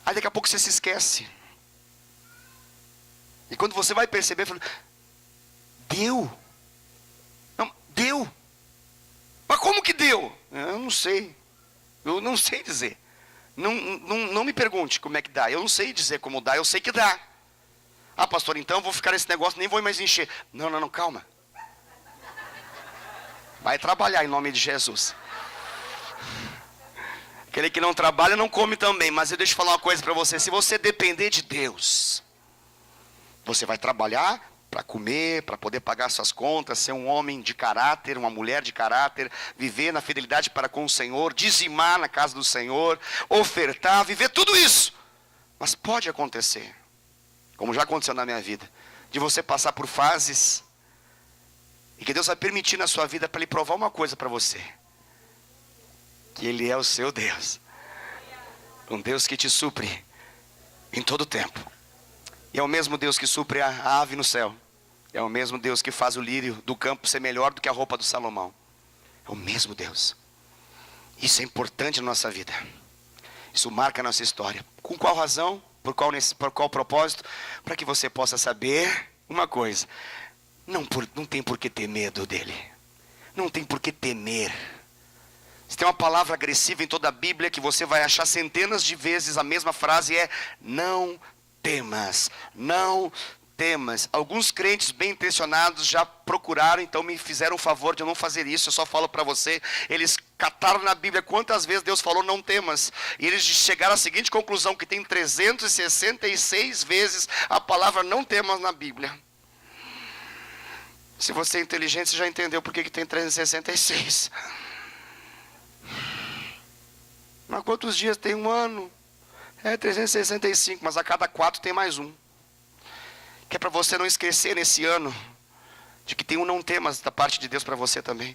Aí daqui a pouco você se esquece. E quando você vai perceber, fala, deu. Não, deu. Mas como que deu? Eu não sei. Eu não sei dizer. Não me pergunte como é que dá. Eu não sei dizer como dá, eu sei que dá. Ah, pastor, então eu vou ficar nesse negócio, nem vou mais encher. Não, calma. Vai trabalhar em nome de Jesus. Aquele que não trabalha não come também. Mas eu deixo falar uma coisa para você. Se você depender de Deus, você vai trabalhar para comer, para poder pagar suas contas, ser um homem de caráter, uma mulher de caráter, viver na fidelidade para com o Senhor, dizimar na casa do Senhor, ofertar, viver tudo isso. Mas pode acontecer, como já aconteceu na minha vida, de você passar por fases e que Deus vai permitir na sua vida para Ele provar uma coisa para você. Que Ele é o seu Deus. Um Deus que te supre em todo tempo. E é o mesmo Deus que supre a ave no céu. É o mesmo Deus que faz o lírio do campo ser melhor do que a roupa do Salomão. É o mesmo Deus. Isso é importante na nossa vida. Isso marca a nossa história. Com qual razão? Por qual propósito? Para que você possa saber uma coisa. Não tem por que ter medo dele. Não tem por que temer. Se tem uma palavra agressiva em toda a Bíblia que você vai achar centenas de vezes a mesma frase é não temas, não temas. Alguns crentes bem intencionados já procuraram, então me fizeram o favor de eu não fazer isso. Eu só falo para você, eles cataram na Bíblia quantas vezes Deus falou não temas, e eles chegaram à seguinte conclusão, que tem 366 vezes a palavra não temas na Bíblia. Se você é inteligente, você já entendeu por que tem 366. Mas quantos dias tem um ano? É 365, mas a cada 4 tem mais um. Que é para você não esquecer nesse ano de que tem um não temas da parte de Deus para você também.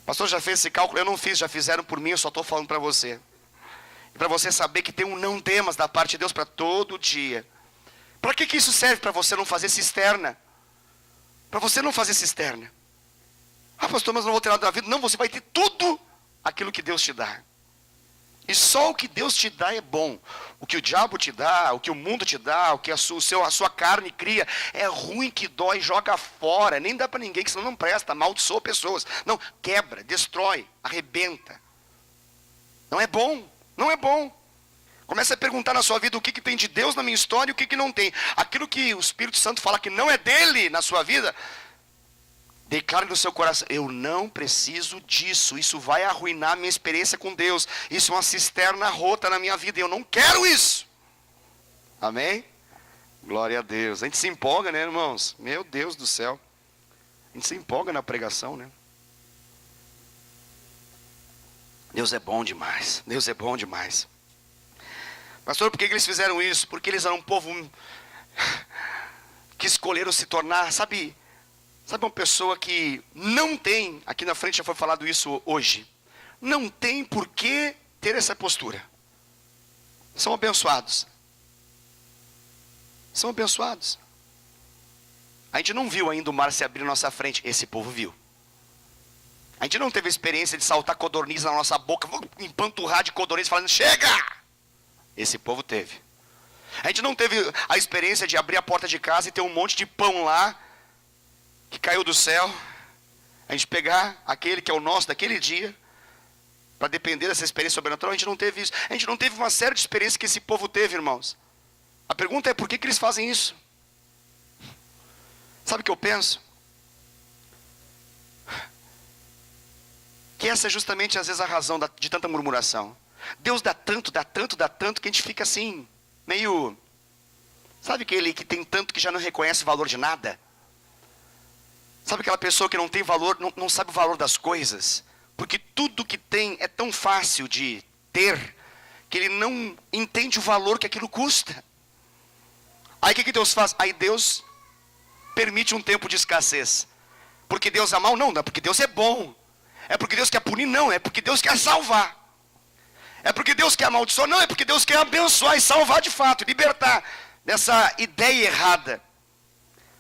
O pastor já fez esse cálculo? Eu não fiz, já fizeram por mim, eu só estou falando para você. E para você saber que tem um não temas da parte de Deus para todo dia. Para que isso serve? Para você não fazer cisterna. Para você não fazer cisterna. Ah, pastor, mas não vou ter nada da vida. Não, você vai ter tudo aquilo que Deus te dá. E só o que Deus te dá é bom. O que o diabo te dá, o que o mundo te dá, o que a sua carne cria, é ruim, que dói, joga fora. Nem dá para ninguém, que senão não presta, amaldiçoa pessoas. Não, quebra, destrói, arrebenta. Não é bom, não é bom. Comece a perguntar na sua vida o que tem de Deus na minha história e o que não tem. Aquilo que o Espírito Santo fala que não é dele na sua vida, declare no seu coração, eu não preciso disso, isso vai arruinar a minha experiência com Deus, isso é uma cisterna rota na minha vida, eu não quero isso. Amém? Glória a Deus. A gente se empolga, né, irmãos? Meu Deus do céu. A gente se empolga na pregação, né? Deus é bom demais, Deus é bom demais. Pastor, por que eles fizeram isso? Porque eles eram um povo que escolheram se tornar, sabe uma pessoa que não tem, aqui na frente já foi falado isso hoje, não tem por que ter essa postura. São abençoados. São abençoados. A gente não viu ainda o mar se abrir na nossa frente, esse povo viu. A gente não teve a experiência de saltar codorniz na nossa boca, empanturrar de codorniz falando, chega! Esse povo teve. A gente não teve a experiência de abrir a porta de casa e ter um monte de pão lá, que caiu do céu. A gente pegar aquele que é o nosso daquele dia, para depender dessa experiência sobrenatural. A gente não teve isso. A gente não teve uma série de experiências que esse povo teve, irmãos. A pergunta é, por que eles fazem isso? Sabe o que eu penso? Que essa é justamente às vezes a razão de tanta murmuração. Deus dá tanto, dá tanto, dá tanto, que a gente fica assim, meio... Sabe aquele que tem tanto que já não reconhece o valor de nada? Sabe aquela pessoa que não tem valor, não sabe o valor das coisas? Porque tudo que tem é tão fácil de ter, que ele não entende o valor que aquilo custa. Aí o que Deus faz? Aí Deus permite um tempo de escassez. Porque Deus é mau? Não, não é porque Deus é bom. É porque Deus quer punir? Não, é porque Deus quer salvar. É porque Deus quer amaldiçoar? Não, é porque Deus quer abençoar e salvar de fato, libertar dessa ideia errada.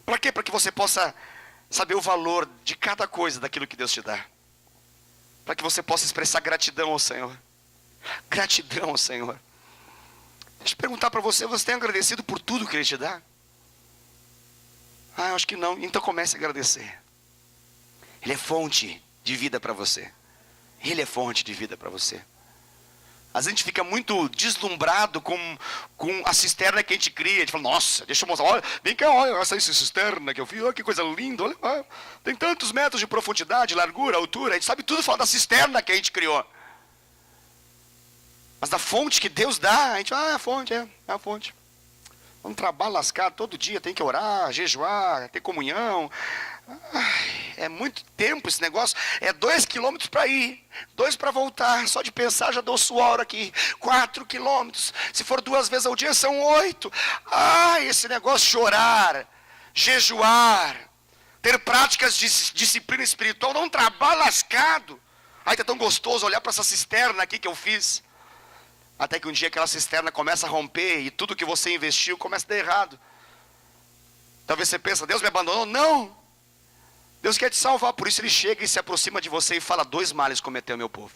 Para quê? Para que você possa saber o valor de cada coisa daquilo que Deus te dá. Para que você possa expressar gratidão ao Senhor. Gratidão ao Senhor. Deixa eu perguntar para você, você tem agradecido por tudo que Ele te dá? Ah, eu acho que não. Então comece a agradecer. Ele é fonte de vida para você. Ele é fonte de vida para você. Às vezes a gente fica muito deslumbrado com a cisterna que a gente cria. A gente fala, nossa, deixa eu mostrar. Olha, vem cá, olha essa cisterna que eu fiz. Olha que coisa linda. Olha, tem tantos metros de profundidade, largura, altura. A gente sabe tudo falar da cisterna que a gente criou. Mas da fonte que Deus dá, a gente, é a fonte, é a fonte. Um trabalho lascado todo dia, tem que orar, jejuar, ter comunhão. Ai, é muito tempo esse negócio. É 2 quilômetros para ir, 2 para voltar. Só de pensar já dou suor aqui. 4 quilômetros. Se for 2 vezes ao dia são 8. Ai, esse negócio chorar, jejuar, ter práticas de disciplina espiritual, dá um trabalho lascado. Ai, tá tão gostoso olhar para essa cisterna aqui que eu fiz. Até que um dia aquela cisterna começa a romper e tudo que você investiu começa a dar errado. Talvez você pense, Deus me abandonou? Não! Deus quer te salvar, por isso Ele chega e se aproxima de você e fala, 2 males cometeu meu povo.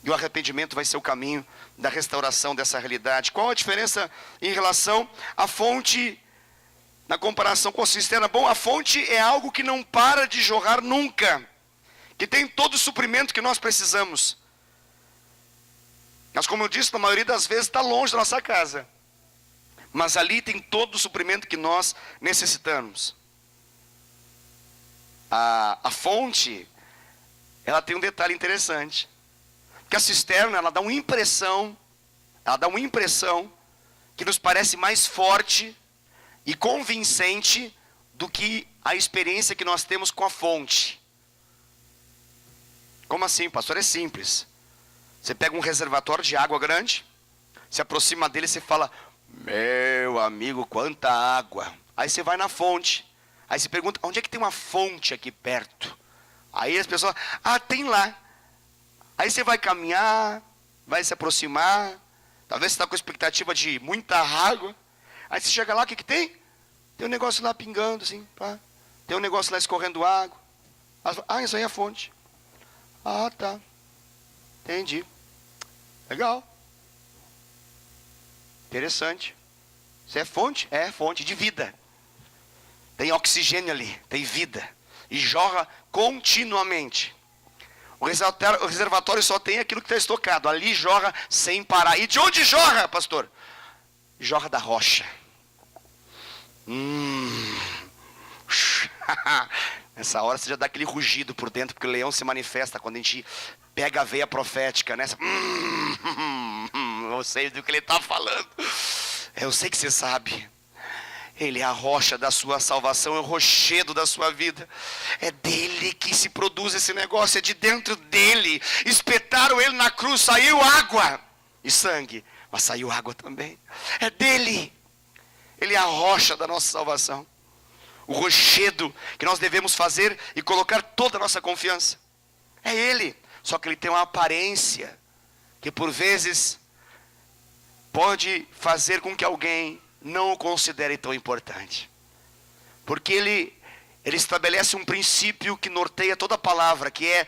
E o arrependimento vai ser o caminho da restauração dessa realidade. Qual a diferença em relação à fonte, na comparação com a cisterna? Bom, a fonte é algo que não para de jorrar nunca, que tem todo o suprimento que nós precisamos. Mas como eu disse, na maioria das vezes está longe da nossa casa. Mas ali tem todo o suprimento que nós necessitamos. A fonte, ela tem um detalhe interessante. Porque a cisterna, ela dá uma impressão que nos parece mais forte e convincente do que a experiência que nós temos com a fonte. Como assim, pastor? É simples. Você pega um reservatório de água grande, se aproxima dele e você fala, meu amigo, quanta água. Aí você vai na fonte, aí você pergunta, onde é que tem uma fonte aqui perto? Aí as pessoas, tem lá. Aí você vai caminhar, vai se aproximar, talvez você está com expectativa de muita água. Aí você chega lá, o que tem? Tem um negócio lá pingando assim, pá. Tem um negócio lá escorrendo água. Isso aí é a fonte. Tá. Entendi. Legal. Interessante. Isso é fonte? É fonte de vida. Tem oxigênio ali, tem vida. E jorra continuamente. O reservatório só tem aquilo que está estocado. Ali jorra sem parar. E de onde jorra, pastor? Jorra da rocha. Nessa hora você já dá aquele rugido por dentro, porque o leão se manifesta quando a gente pega a veia profética, né? Eu sei do que ele está falando. Eu sei que você sabe. Ele é a rocha da sua salvação, é o rochedo da sua vida. É dele que se produz esse negócio, é de dentro dele. Espetaram ele na cruz, saiu água e sangue, mas saiu água também. É dele. Ele é a rocha da nossa salvação. O rochedo que nós devemos fazer e colocar toda a nossa confiança. É ele. Só que ele tem uma aparência que por vezes pode fazer com que alguém não o considere tão importante. Porque ele estabelece um princípio que norteia toda a palavra, que é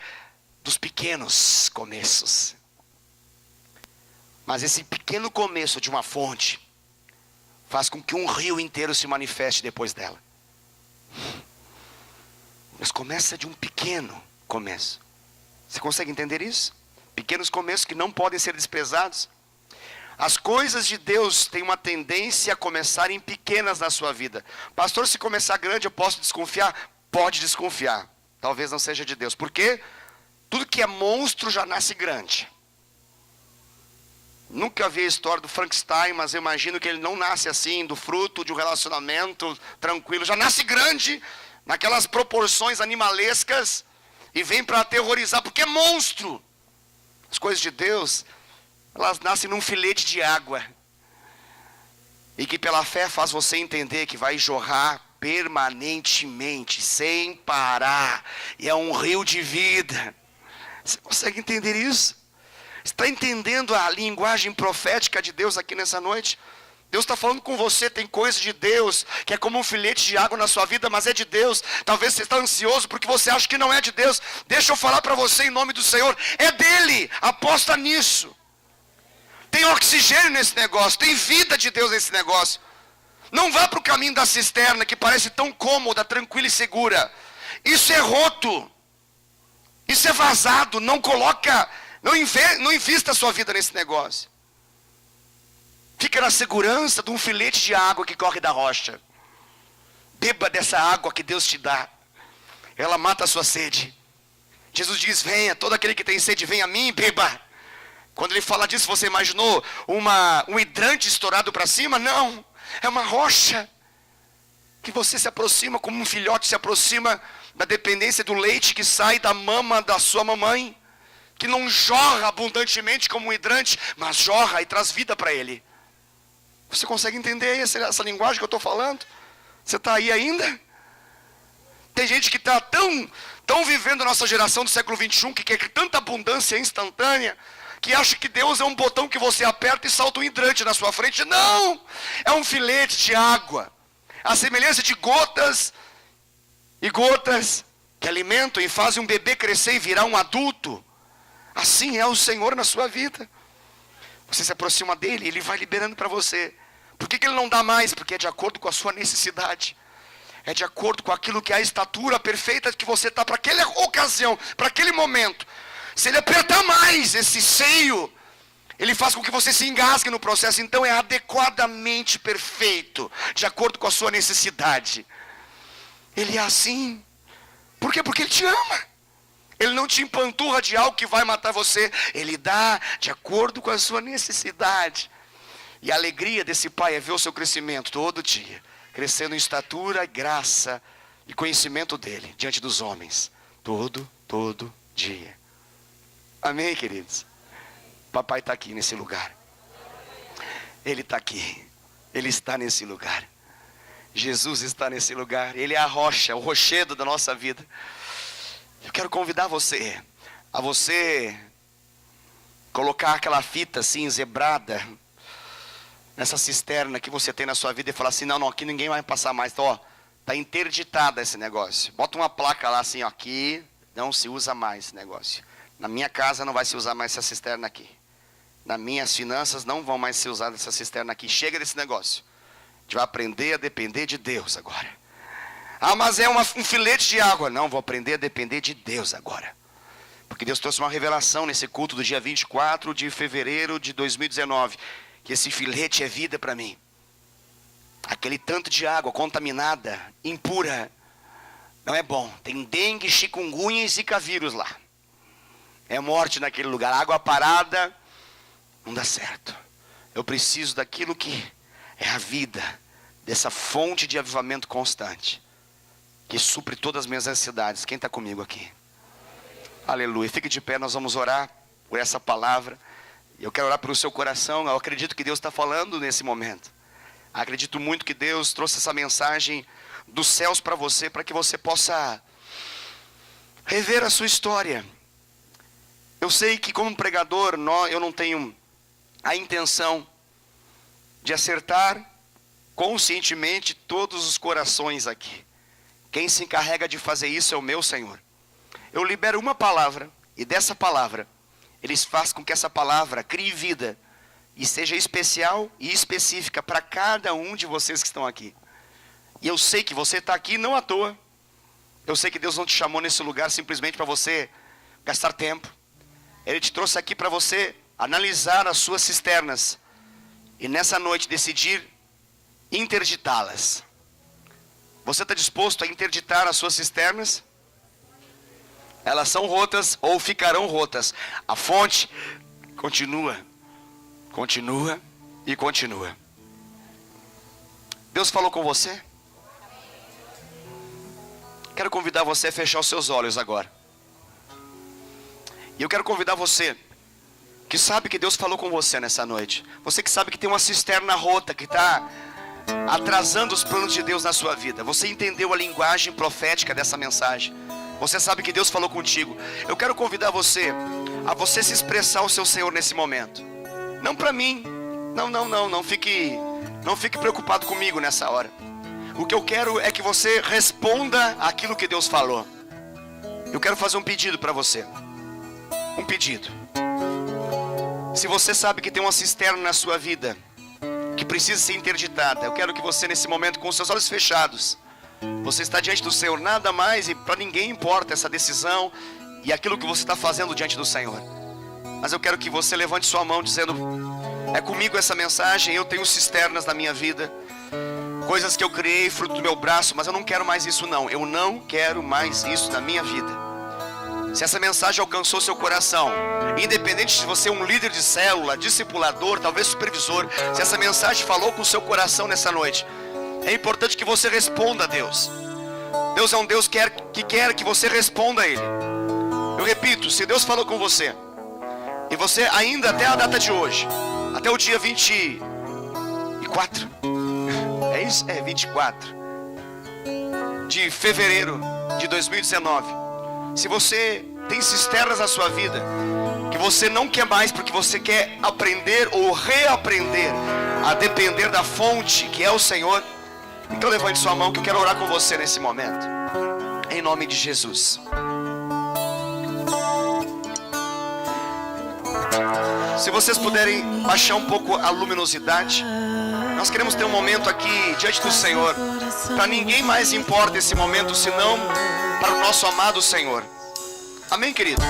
dos pequenos começos. Mas esse pequeno começo de uma fonte faz com que um rio inteiro se manifeste depois dela. Mas começa de um pequeno começo. Você consegue entender isso? Pequenos começos que não podem ser desprezados. As coisas de Deus têm uma tendência a começarem pequenas na sua vida. Pastor, se começar grande eu posso desconfiar? Pode desconfiar. Talvez não seja de Deus. Por quê? Tudo que é monstro já nasce grande. Nunca vi a história do Frankenstein, mas eu imagino que ele não nasce assim, do fruto de um relacionamento tranquilo. Já nasce grande, naquelas proporções animalescas, e vem para aterrorizar, porque é monstro. As coisas de Deus, elas nascem num filete de água, e que pela fé faz você entender que vai jorrar permanentemente, sem parar, e é um rio de vida. Você consegue entender isso? Está entendendo a linguagem profética de Deus aqui nessa noite? Deus está falando com você, tem coisa de Deus, que é como um filete de água na sua vida, mas é de Deus. Talvez você está ansioso porque você acha que não é de Deus. Deixa eu falar para você em nome do Senhor, é dele, aposta nisso. Tem oxigênio nesse negócio, tem vida de Deus nesse negócio. Não vá para o caminho da cisterna, que parece tão cômoda, tranquila e segura. Isso é roto, isso é vazado, não coloca... Não invista a sua vida nesse negócio. Fica na segurança de um filete de água que corre da rocha. Beba dessa água que Deus te dá. Ela mata a sua sede. Jesus diz, venha, todo aquele que tem sede, venha a mim e beba. Quando ele fala disso, você imaginou um hidrante estourado para cima? Não, é uma rocha. Que você se aproxima como um filhote se aproxima da dependência do leite que sai da mama da sua mamãe. Que não jorra abundantemente como um hidrante, mas jorra e traz vida para ele. Você consegue entender essa linguagem que eu estou falando? Você está aí ainda? Tem gente que está tão vivendo a nossa geração do século 21, que quer tanta abundância instantânea, que acha que Deus é um botão que você aperta e salta um hidrante na sua frente. Não! É um filete de água. A semelhança de gotas e gotas que alimentam e fazem um bebê crescer e virar um adulto. Assim é o Senhor na sua vida. Você se aproxima dele, ele vai liberando para você. Por que ele não dá mais? Porque é de acordo com a sua necessidade. É de acordo com aquilo que é a estatura perfeita que você está para aquela ocasião, para aquele momento. Se ele apertar mais esse seio, ele faz com que você se engasgue no processo. Então é adequadamente perfeito, de acordo com a sua necessidade. Ele é assim. Por quê? Porque ele te ama. Ele não te empanturra de algo que vai matar você. Ele dá de acordo com a sua necessidade. E a alegria desse pai é ver o seu crescimento todo dia. Crescendo em estatura, graça e conhecimento dele diante dos homens. Todo dia. Amém, queridos? Papai está aqui nesse lugar. Ele está aqui. Ele está nesse lugar. Jesus está nesse lugar. Ele é a rocha, o rochedo da nossa vida. Eu quero convidar você a você colocar aquela fita assim, zebrada, nessa cisterna que você tem na sua vida e falar assim, não, aqui ninguém vai passar mais. Então, está interditada esse negócio. Bota uma placa lá assim, aqui não se usa mais esse negócio. Na minha casa não vai se usar mais essa cisterna aqui. Nas minhas finanças não vão mais ser usadas essa cisterna aqui. Chega desse negócio. A gente vai aprender a depender de Deus agora. Ah, mas é um filete de água. Não, vou aprender a depender de Deus agora. Porque Deus trouxe uma revelação nesse culto do dia 24 de fevereiro de 2019. Que esse filete é vida para mim. Aquele tanto de água contaminada, impura, não é bom. Tem dengue, chikungunya e zika vírus lá. É morte naquele lugar. Água parada não dá certo. Eu preciso daquilo que é a vida. Dessa fonte de avivamento constante. Que supre todas as minhas ansiedades. Quem está comigo aqui? Aleluia. Fique de pé, nós vamos orar por essa palavra. Eu quero orar pelo seu coração. Eu acredito que Deus está falando nesse momento. Acredito muito que Deus trouxe essa mensagem dos céus para você, para que você possa rever a sua história. Eu sei que como pregador, eu não tenho a intenção de acertar conscientemente todos os corações aqui. Quem se encarrega de fazer isso é o meu Senhor. Eu libero uma palavra, e dessa palavra, eles fazem com que essa palavra crie vida, e seja especial e específica para cada um de vocês que estão aqui. E eu sei que você está aqui não à toa. Eu sei que Deus não te chamou nesse lugar simplesmente para você gastar tempo. Ele te trouxe aqui para você analisar as suas cisternas, e nessa noite decidir interditá-las. Você está disposto a interditar as suas cisternas? Elas são rotas ou ficarão rotas. A fonte continua, continua e continua. Deus falou com você? Quero convidar você a fechar os seus olhos agora. E eu quero convidar você que sabe que Deus falou com você nessa noite. Você que sabe que tem uma cisterna rota que está atrasando os planos de Deus na sua vida. Você entendeu a linguagem profética dessa mensagem. Você sabe que Deus falou contigo. Eu quero convidar você a você se expressar ao seu Senhor nesse momento. Não para mim. Não fique preocupado comigo nessa hora. O que eu quero é que você responda aquilo que Deus falou. Eu quero fazer um pedido para você. Um pedido. Se você sabe que tem uma cisterna na sua vida que precisa ser interditada, eu quero que você nesse momento, com os seus olhos fechados, você está diante do Senhor, nada mais, e para ninguém importa essa decisão e aquilo que você está fazendo diante do Senhor. Mas eu quero que você levante sua mão dizendo: é comigo essa mensagem, eu tenho cisternas na minha vida, coisas que eu criei fruto do meu braço, mas eu não quero mais isso não. Eu não quero mais isso na minha vida. Se essa mensagem alcançou seu coração, independente se você é um líder de célula, discipulador, talvez supervisor, se essa mensagem falou com o seu coração nessa noite, é importante que você responda a Deus. Deus é um Deus que quer que você responda a Ele. Eu repito, se Deus falou com você, e você ainda até a data de hoje, até o dia 24, é isso? É 24 de fevereiro de 2019. Se você tem cisternas na sua vida que você não quer mais, porque você quer aprender ou reaprender a depender da fonte que é o Senhor, então levante sua mão que eu quero orar com você nesse momento, em nome de Jesus. Se vocês puderem baixar um pouco a luminosidade, nós queremos ter um momento aqui diante do Senhor. Para ninguém mais importa esse momento senão para o nosso amado Senhor. Amém, querido?